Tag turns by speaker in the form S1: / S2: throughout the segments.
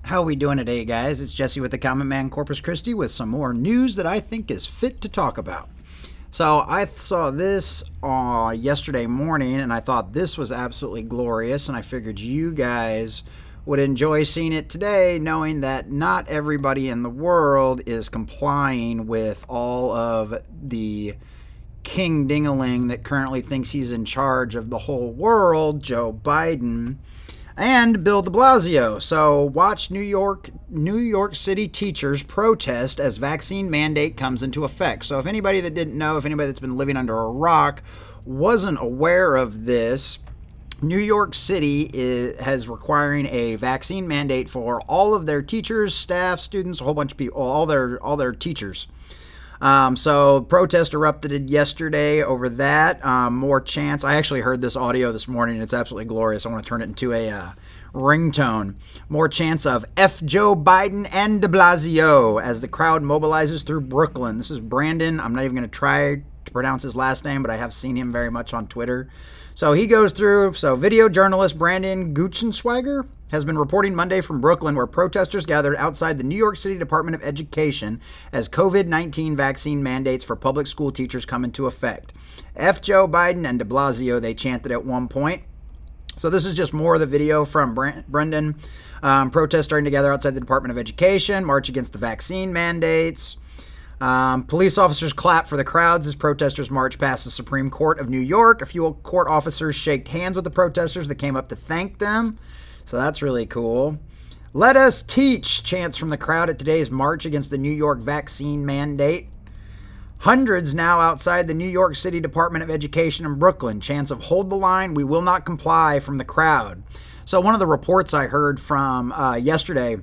S1: How we doing today, guys? It's Jesse with the Common Man Corpus Christi with some more news that I think is fit to talk about. So I saw this yesterday morning, and I thought this was absolutely glorious, and I figured you guys would enjoy seeing it today, knowing that not everybody in the world is complying with all of the king ding-a-ling that currently thinks he's in charge of the whole world, Joe Biden, and Bill de Blasio. So watch New York City Teachers Protest as vaccine mandate comes into effect. So if anybody that didn't know, if anybody that's been living under a rock wasn't aware of this, New York City has requiring a vaccine mandate for all of their teachers, staff, students, a whole bunch of people, all their teachers. So protest erupted yesterday over that. More chants. I actually heard this audio this morning. It's absolutely glorious. I want to turn it into a ringtone. More chants of F Joe Biden and de Blasio as the crowd mobilizes through Brooklyn. This is Brandon. I'm not even going to try to pronounce his last name, but I have seen him very much on Twitter. So he goes through. So video journalist Brandon Gutzensweiger has been reporting Monday from Brooklyn, where protesters gathered outside the New York City Department of Education as COVID-19 vaccine mandates for public school teachers come into effect. F Joe Biden and de Blasio, they chanted at one point. So this is just more of the video from Brendan. Protests starting together outside the Department of Education, march against the vaccine mandates. Police officers clap for the crowds as protesters march past the Supreme Court of New York. A few court officers shaked hands with the protesters that came up to thank them. So that's really cool. Let us teach, chants from the crowd at today's march against the New York vaccine mandate. Hundreds now outside the New York City Department of Education in Brooklyn. Chants of hold the line, we will not comply from the crowd. So one of the reports I heard from yesterday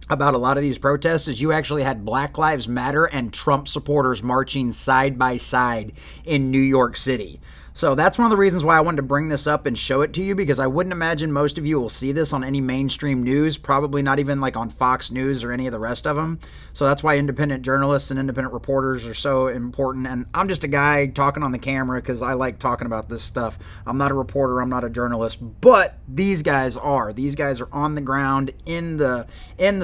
S1: about a lot of these protests is you actually had Black Lives Matter and Trump supporters marching side by side in New York City. So that's one of the reasons why I wanted to bring this up and show it to you, because I wouldn't imagine most of you will see this on any mainstream news, probably not even like on Fox News or any of the rest of them. So that's why independent journalists and independent reporters are so important. And I'm just a guy talking on the camera because I like talking about this stuff. I'm not a reporter, I'm not a journalist, but these guys are. These guys are on the ground in the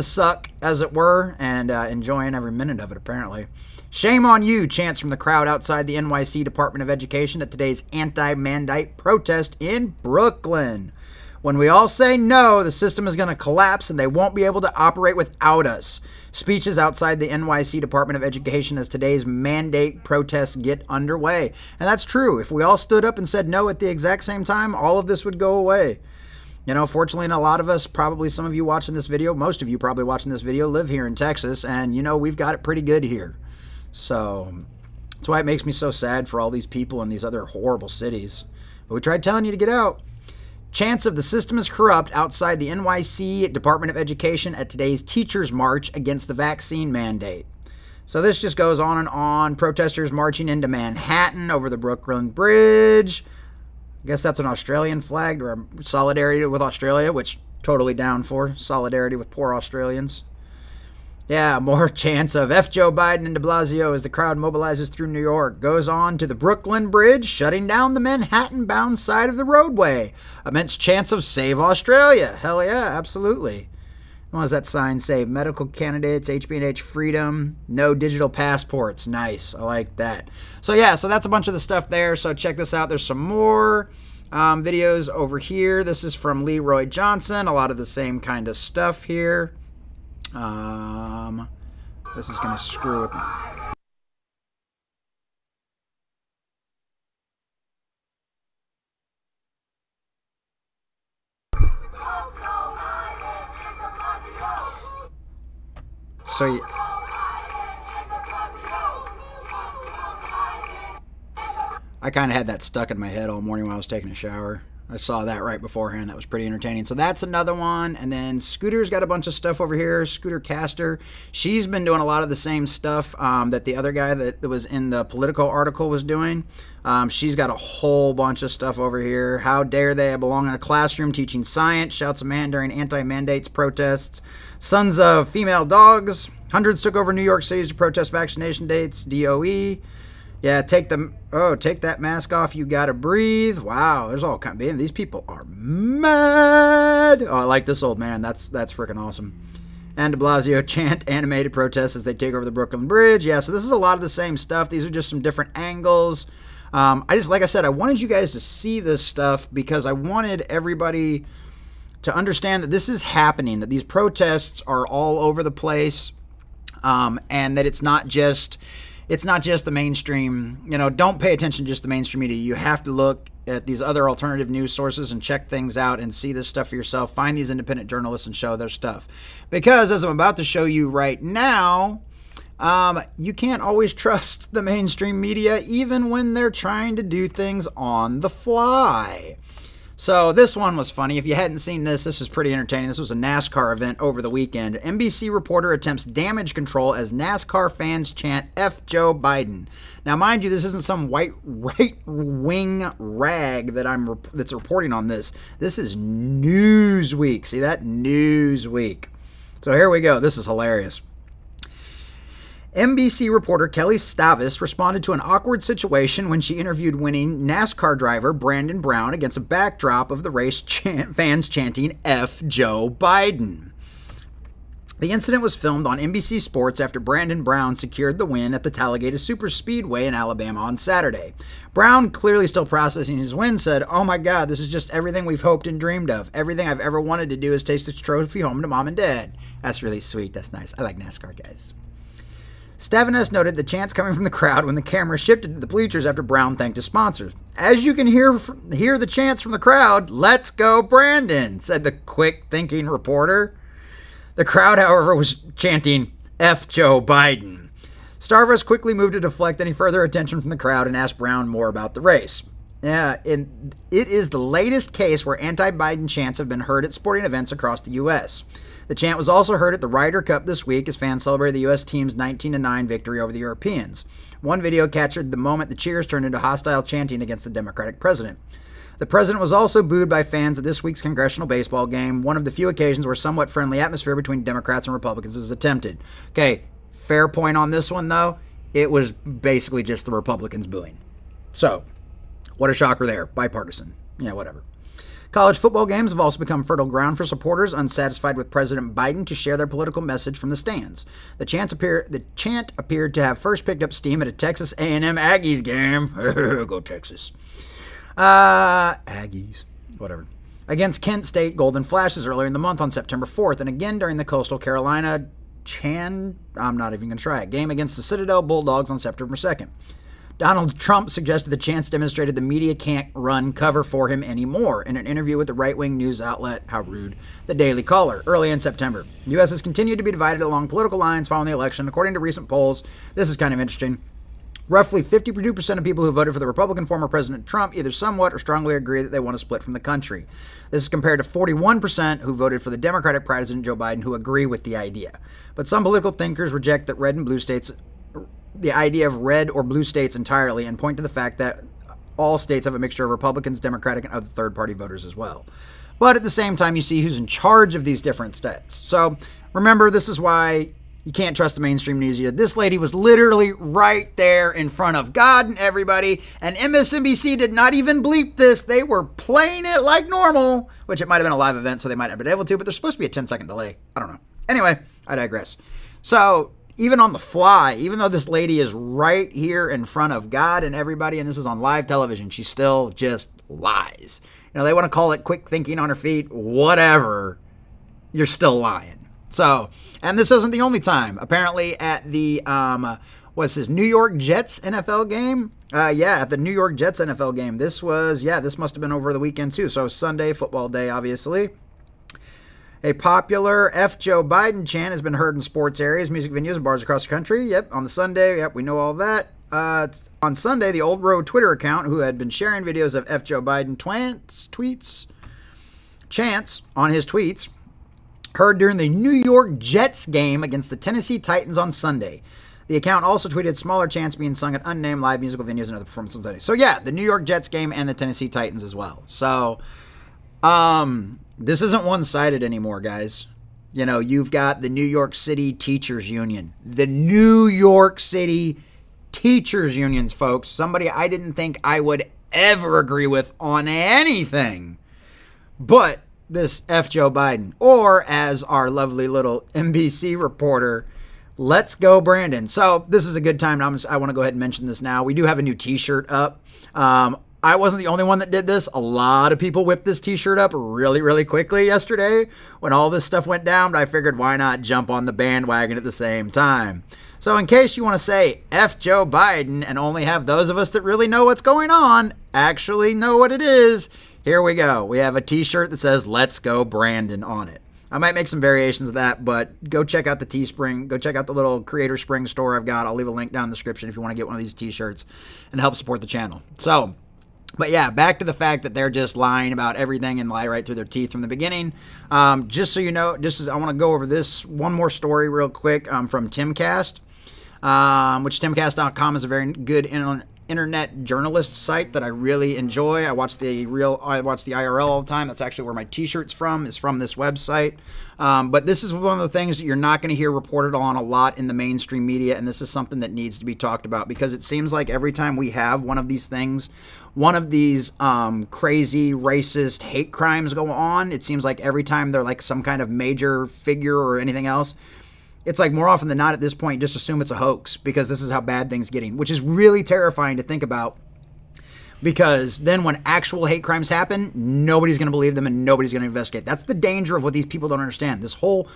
S1: suck, as it were, and enjoying every minute of it, apparently. Shame on you, chants from the crowd outside the NYC Department of Education at today's anti-mandate protest in Brooklyn. When we all say no, the system is going to collapse and they won't be able to operate without us. Speeches outside the NYC Department of Education as today's mandate protests get underway. And that's true. If we all stood up and said no at the exact same time, all of this would go away. You know, fortunately, a lot of us, probably some of you watching this video, most of you probably watching this video, live here in Texas, and, you know, we've got it pretty good here. So that's why it makes me so sad for all these people in these other horrible cities. But we tried telling you to get out. Chants of the system is corrupt outside the NYC Department of Education at today's teachers' march against the vaccine mandate. So this just goes on and on. Protesters marching into Manhattan over the Brooklyn Bridge. I guess that's an Australian flag, or solidarity with Australia, which totally down for. Solidarity with poor Australians. Yeah, more chants of F Joe Biden and de Blasio as the crowd mobilizes through New York. Goes on to the Brooklyn Bridge, shutting down the Manhattan-bound side of the roadway amidst chants of Save Australia. Hell yeah, absolutely. What does that sign say? Medical candidates, HB&H freedom, no digital passports. Nice, I like that. So yeah, so that's a bunch of the stuff there. So check this out. There's some more videos over here. This is from Leroy Johnson. A lot of the same kind of stuff here. This is going to screw with me. So I kind of had that stuck in my head all morning when I was taking a shower. I saw that right beforehand. That was pretty entertaining. So that's another one. And then Scooter's got a bunch of stuff over here. Scooter Caster. She's been doing a lot of the same stuff that the other guy that was in the Politico article was doing. She's got a whole bunch of stuff over here. How dare they? I belong in a classroom teaching science. Shouts a man during anti-mandates protests. Sons of female dogs. Hundreds took over New York City to protest vaccination dates. DOE. Yeah, take that mask off. You gotta breathe. Wow, there's all kind. Man, these people are mad. Oh, I like this old man. That's freaking awesome. And de Blasio chant animated protests as they take over the Brooklyn Bridge. Yeah, so this is a lot of the same stuff. These are just some different angles. Like I said, I wanted you guys to see this stuff because I wanted everybody to understand that this is happening, that these protests are all over the place, and that it's not just the mainstream. You know, don't pay attention to just the mainstream media. You have to look at these other alternative news sources and check things out and see this stuff for yourself. Find these independent journalists and show their stuff. Because as I'm about to show you right now, you can't always trust the mainstream media even when they're trying to do things on the fly. So this one was funny. If you hadn't seen this, this is pretty entertaining. This was a NASCAR event over the weekend. NBC reporter attempts damage control as NASCAR fans chant F Joe Biden. Now, mind you, this isn't some right-wing rag that's reporting on this. This is Newsweek. See that? Newsweek. So here we go. This is hilarious. NBC reporter Kelly Stavis responded to an awkward situation when she interviewed winning NASCAR driver Brandon Brown against a backdrop of the race fans chanting F Joe Biden. The incident was filmed on NBC Sports after Brandon Brown secured the win at the Talladega Superspeedway in Alabama on Saturday. Brown, clearly still processing his win, said, "Oh my God, this is just everything we've hoped and dreamed of. Everything I've ever wanted to do is take this trophy home to mom and dad." That's really sweet. That's nice. I like NASCAR guys. Stavinus noted the chants coming from the crowd when the camera shifted to the bleachers after Brown thanked his sponsors. "As you can hear the chants from the crowd, 'Let's go Brandon,'" said the quick-thinking reporter. The crowd, however, was chanting F Joe Biden. Stavis quickly moved to deflect any further attention from the crowd and asked Brown more about the race. It is the latest case where anti-Biden chants have been heard at sporting events across the U.S. The chant was also heard at the Ryder Cup this week as fans celebrated the U.S. team's 19-9 victory over the Europeans. One video captured the moment the cheers turned into hostile chanting against the Democratic president. The president was also booed by fans at this week's congressional baseball game, one of the few occasions where somewhat friendly atmosphere between Democrats and Republicans is attempted. Okay, fair point on this one, though. It was basically just the Republicans booing. So, what a shocker there. Bipartisan. Yeah, whatever. College football games have also become fertile ground for supporters unsatisfied with President Biden to share their political message from the stands. The chant appeared to have first picked up steam at a Texas A&M Aggies game. Go Texas. Aggies. Whatever. Against Kent State Golden Flashes earlier in the month on September 4th, and again during the Coastal Carolina game against the Citadel Bulldogs on September 2nd. Donald Trump suggested the chants demonstrated the media can't run cover for him anymore in an interview with the right-wing news outlet, how rude, the Daily Caller, early in September. The U.S. has continued to be divided along political lines following the election. According to recent polls, this is kind of interesting, roughly 52% of people who voted for the Republican former President Trump either somewhat or strongly agree that they want to split from the country. This is compared to 41% who voted for the Democratic President Joe Biden who agree with the idea. But some political thinkers reject that the idea of red or blue states entirely and point to the fact that all states have a mixture of Republicans, Democratic, and other third-party voters as well. But at the same time, you see who's in charge of these different states. So remember, this is why you can't trust the mainstream news. This lady was literally right there in front of God and everybody, and MSNBC did not even bleep this. They were playing it like normal, which it might have been a live event, so they might have been able to, but there's supposed to be a 10-second delay. I don't know. Anyway, I digress. So even on the fly, even though this lady is right here in front of God and everybody, and this is on live television, she still just lies. You know, they want to call it quick thinking on her feet, whatever. You're still lying. So, and this isn't the only time. Apparently at the, New York Jets NFL game? At the New York Jets NFL game. This must have been over the weekend too. So Sunday, football day, obviously. A popular F Joe Biden chant has been heard in sports areas, music venues, and bars across the country. Yep, on the Sunday. Yep, we know all that. On Sunday, the Old Road Twitter account, who had been sharing videos of F Joe Biden chants on his tweets, heard during the New York Jets game against the Tennessee Titans on Sunday. The account also tweeted smaller chants being sung at unnamed live musical venues and other performances on Sunday. So yeah, the New York Jets game and the Tennessee Titans as well. So, this isn't one-sided anymore, guys. You know, you've got the New York City Teachers Union. The New York City Teachers Unions, folks. Somebody I didn't think I would ever agree with on anything. But this F. Joe Biden, or as our lovely little NBC reporter, let's go Brandon. So this is a good time. I want to go ahead and mention this now. We do have a new t-shirt up. I wasn't the only one that did this. A lot of people whipped this t-shirt up really, really quickly yesterday when all this stuff went down, but I figured why not jump on the bandwagon at the same time. So in case you want to say F Joe Biden and only have those of us that really know what's going on actually know what it is, here we go. We have a t-shirt that says Let's Go Brandon on it. I might make some variations of that, but go check out the Teespring. Go check out the little Creator Spring store I've got. I'll leave a link down in the description if you want to get one of these t-shirts and help support the channel. So, but yeah, back to the fact that they're just lying about everything and lie right through their teeth from the beginning. Just so you know, I want to go over this one more story real quick from Timcast, which timcast.com is a very good internet journalist site that I really enjoy. I watch the IRL all the time. That's actually where my t-shirt's from, is from this website. But this is one of the things that you're not going to hear reported on a lot in the mainstream media, and this is something that needs to be talked about, because it seems like every time we have one of these things, one of these crazy racist hate crimes go on, it seems like every time they're like some kind of major figure or anything else, it's like more often than not at this point, just assume it's a hoax, because this is how bad things are getting, which is really terrifying to think about, because then when actual hate crimes happen, nobody's going to believe them and nobody's going to investigate. That's the danger of what these people don't understand. This whole,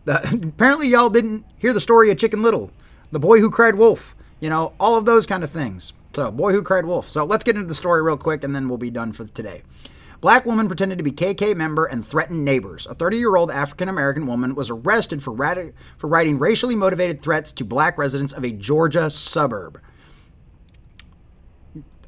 S1: apparently y'all didn't hear the story of Chicken Little, the boy who cried wolf, you know, all of those kind of things. So, boy who cried wolf. So let's get into the story real quick and then we'll be done for today. Black woman pretended to be KK member and threatened neighbors. A 30-year-old African-American woman was arrested for writing racially motivated threats to black residents of a Georgia suburb.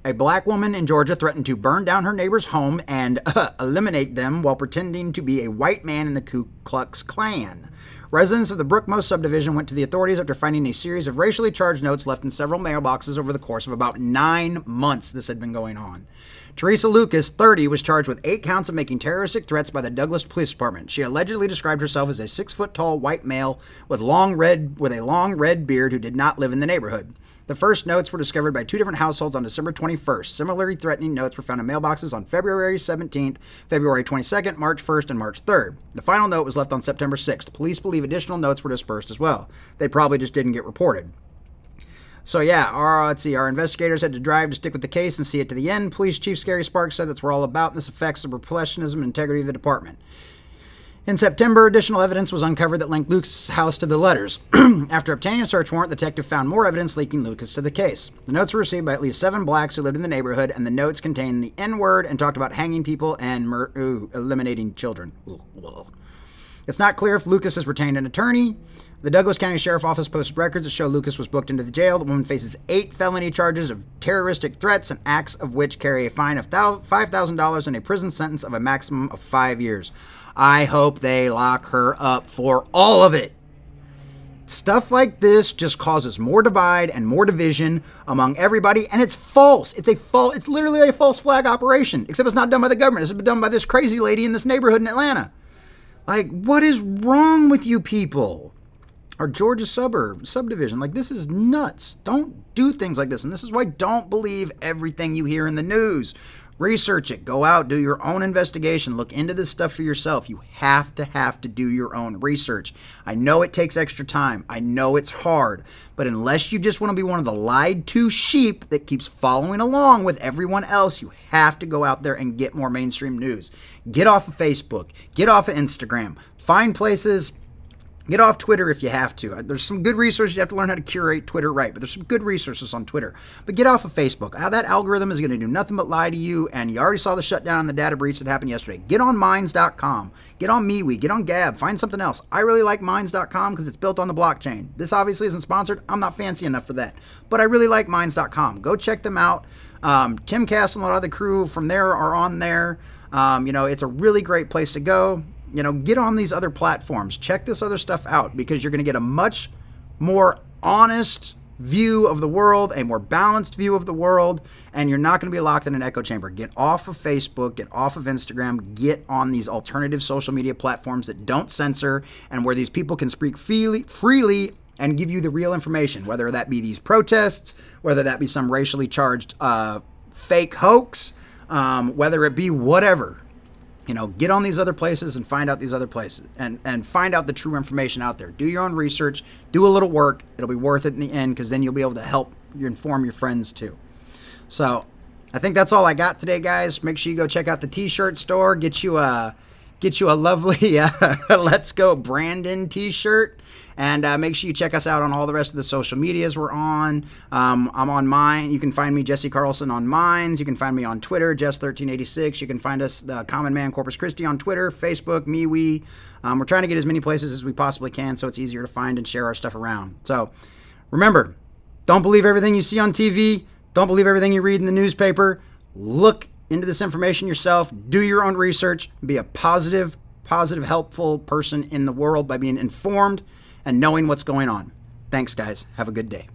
S1: A black woman in Georgia threatened to burn down her neighbor's home and eliminate them while pretending to be a white man in the Ku Klux Klan. Residents of the Brookmost subdivision went to the authorities after finding a series of racially charged notes left in several mailboxes over the course of about 9 months this had been going on. Teresa Lucas, 30, was charged with 8 counts of making terroristic threats by the Douglas Police Department. She allegedly described herself as a 6-foot-tall white male with a long red beard who did not live in the neighborhood. The first notes were discovered by 2 different households on December 21st. Similarly threatening notes were found in mailboxes on February 17th, February 22nd, March 1st, and March 3rd. The final note was left on September 6th. Police believe additional notes were dispersed as well. They probably just didn't get reported. So yeah, our investigators had to drive to stick with the case and see it to the end. Police Chief Scary Sparks said that's what we're all about, and this affects the professionalism and integrity of the department. In September, additional evidence was uncovered that linked Lucas' house to the letters. After obtaining a search warrant, the detective found more evidence linking Lucas to the case. The notes were received by at least 7 blacks who lived in the neighborhood, and the notes contained the N-word and talked about hanging people and eliminating children. It's not clear if Lucas has retained an attorney. The Douglas County Sheriff's Office posted records that show Lucas was booked into the jail. The woman faces 8 felony charges of terroristic threats, and acts of which carry a fine of $5,000 and a prison sentence of a maximum of 5 years. I hope they lock her up for all of it. Stuff like this just causes more divide and more division among everybody, and it's false. It's literally a false flag operation, except it's not done by the government. It's done by this crazy lady in this neighborhood in Atlanta. Like, what is wrong with you people? Our Georgia subdivision. Like, this is nuts. Don't do things like this. And this is why don't believe everything you hear in the news. Research it. Go out. Do your own investigation. Look into this stuff for yourself. You have to do your own research. I know it takes extra time. I know it's hard. But unless you just want to be one of the lied to sheep that keeps following along with everyone else, you have to go out there and get more mainstream news. Get off of Facebook. Get off of Instagram. Find places. Get off Twitter if you have to. There's some good resources. You have to learn how to curate Twitter right, but there's some good resources on Twitter. But get off of Facebook. That algorithm is going to do nothing but lie to you, and you already saw the shutdown and the data breach that happened yesterday. Get on Minds.com. Get on MeWe. Get on Gab. Find something else. I really like Minds.com because it's built on the blockchain. This obviously isn't sponsored. I'm not fancy enough for that. But I really like Minds.com. Go check them out. Timcast and a lot of the crew from there are on there. It's a really great place to go. Get on these other platforms. Check this other stuff out, because you're going to get a much more honest view of the world, a more balanced view of the world, and you're not going to be locked in an echo chamber. Get off of Facebook, get off of Instagram, get on these alternative social media platforms that don't censor and where these people can speak freely and give you the real information, whether that be these protests, whether that be some racially charged fake hoax, whether it be whatever. You know, get on these other places and find out these other places and find out the true information out there. Do your own research, do a little work. It'll be worth it in the end, because then you'll be able to help you inform your friends too. So I think that's all I got today, guys. Make sure you go check out the t-shirt store, get you a lovely Let's Go Brandon t-shirt. And make sure you check us out on all the rest of the social medias we're on. I'm on mine. You can find me, Jesse Carlson, on Minds. You can find me on Twitter, Jess1386. You can find us, the Common Man Corpus Christi, on Twitter, Facebook, MeWe. We're trying to get as many places as we possibly can so it's easier to find and share our stuff around. So remember, don't believe everything you see on TV. Don't believe everything you read in the newspaper. Look into this information yourself. Do your own research. Be a positive, helpful person in the world by being informed and knowing what's going on. Thanks, guys. Have a good day.